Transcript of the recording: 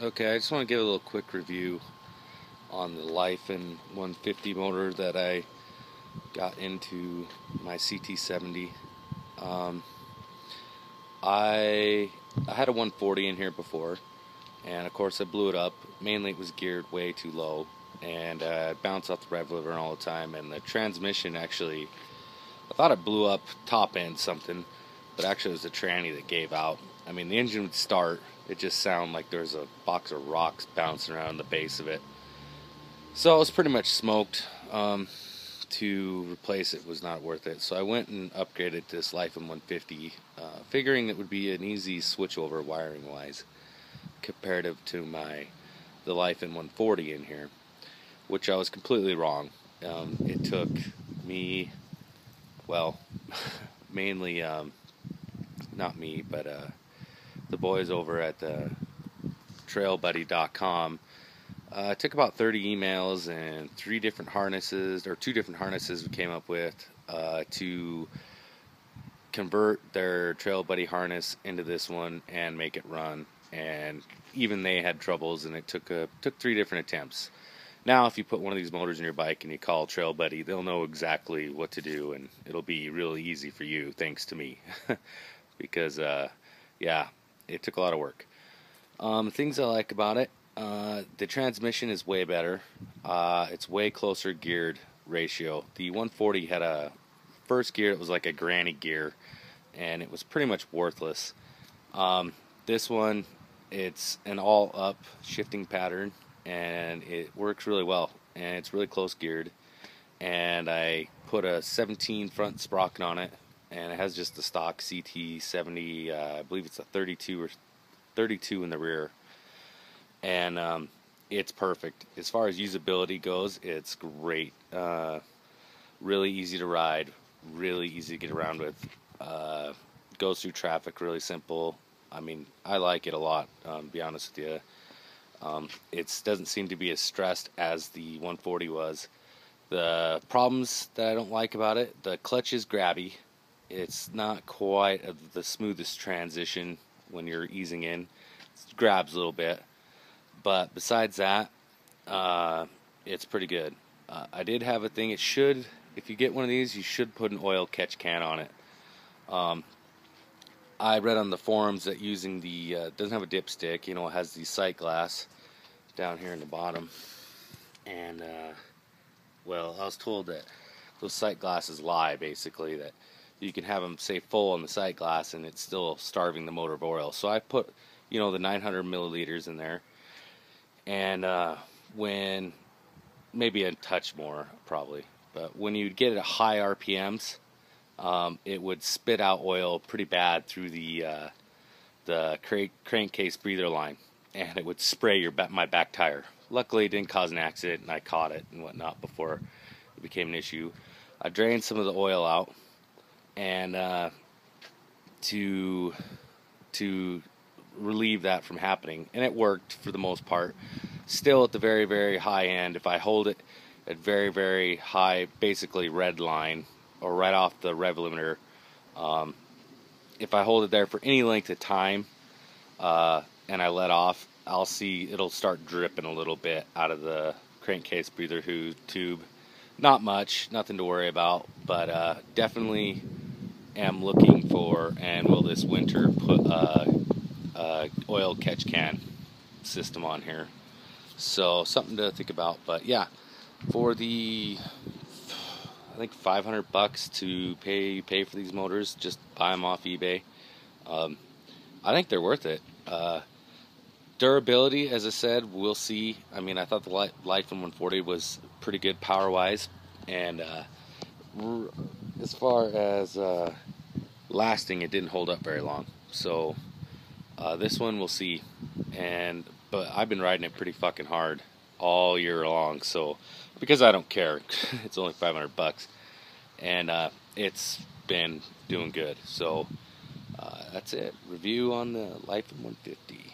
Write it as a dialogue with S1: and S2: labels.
S1: Okay, I just want to give a little quick review on the Lifan 150 motor that I got into my CT70. Um, I had a 140 in here before, and of course I blew it up. Mainly it was geared way too low, and it bounced off the rev lever all the time, and the transmission actually, I thought it blew up top end something, but actually it was the tranny that gave out. I mean, the engine would start, it just sounded like there was a box of rocks bouncing around the base of it. So it was pretty much smoked. To replace it was not worth it. So I went and upgraded this Lifan 150, figuring it would be an easy switch over wiring wise, comparative to the Lifan 140 in here, which I was completely wrong. It took me, well, mainly not me, but the boys over at trailbuddy.com. It took about 30 emails and two different harnesses we came up with to convert their Trail Buddy harness into this one and make it run. And even they had troubles, and it took 3 different attempts. Now, if you put one of these motors in your bike and you call Trail Buddy, they'll know exactly what to do, and it'll be really easy for you, thanks to me. Because, yeah, it took a lot of work. Things I like about it. The transmission is way better. It's way closer geared ratio. The 140 had a first gear, it was like a granny gear, and it was pretty much worthless. This one, it's an all up shifting pattern, and it works really well, and it's really close geared. And I put a 17 front sprocket on it, and it has just the stock CT70, I believe it's a 32 in the rear. And it's perfect. As far as usability goes, it's great. Really easy to ride, really easy to get around with. Goes through traffic really simple. I mean, I like it a lot, to be honest with you. It doesn't seem to be as stressed as the 140 was. The problems that I don't like about it, the clutch is grabby. It's not quite the smoothest transition when you're easing in. It grabs a little bit. But besides that, it's pretty good. I did have a thing. If you get one of these, you should put an oil catch can on it. I read on the forums that using doesn't have a dipstick, it has the sight glass down here in the bottom. And, well, I was told that those sight glasses lie, basically, that you can have them, say, full on the sight glass and it's still starving the motor of oil. So I put, the 900 milliliters in there. And when, maybe a touch more probably, but when you get it at high RPMs, it would spit out oil pretty bad through the crankcase breather line, and it would spray my back tire. Luckily, it didn't cause an accident, and I caught it and whatnot before it became an issue. I drained some of the oil out, and to relieve that from happening, and it worked for the most part. Still at the very, very high end, if I hold it at very, very high, basically red line or right off the rev limiter, if I hold it there for any length of time and I let off, I'll see it'll start dripping a little bit out of the crankcase breather tube. Not much, nothing to worry about, but definitely am looking for, and will this winter, put oil catch can system on here. So something to think about. But yeah, for I think $500 to pay for these motors, just buy them off eBay. I think they're worth it. Durability, as I said, we'll see. I mean, I thought the Lifan 140 was pretty good power wise, and as far as lasting, it didn't hold up very long. So this one we'll see. But I've been riding it pretty fucking hard all year long, so because I don't care, it's only $500, and it's been doing good. So that's it. Review on the Lifan 150.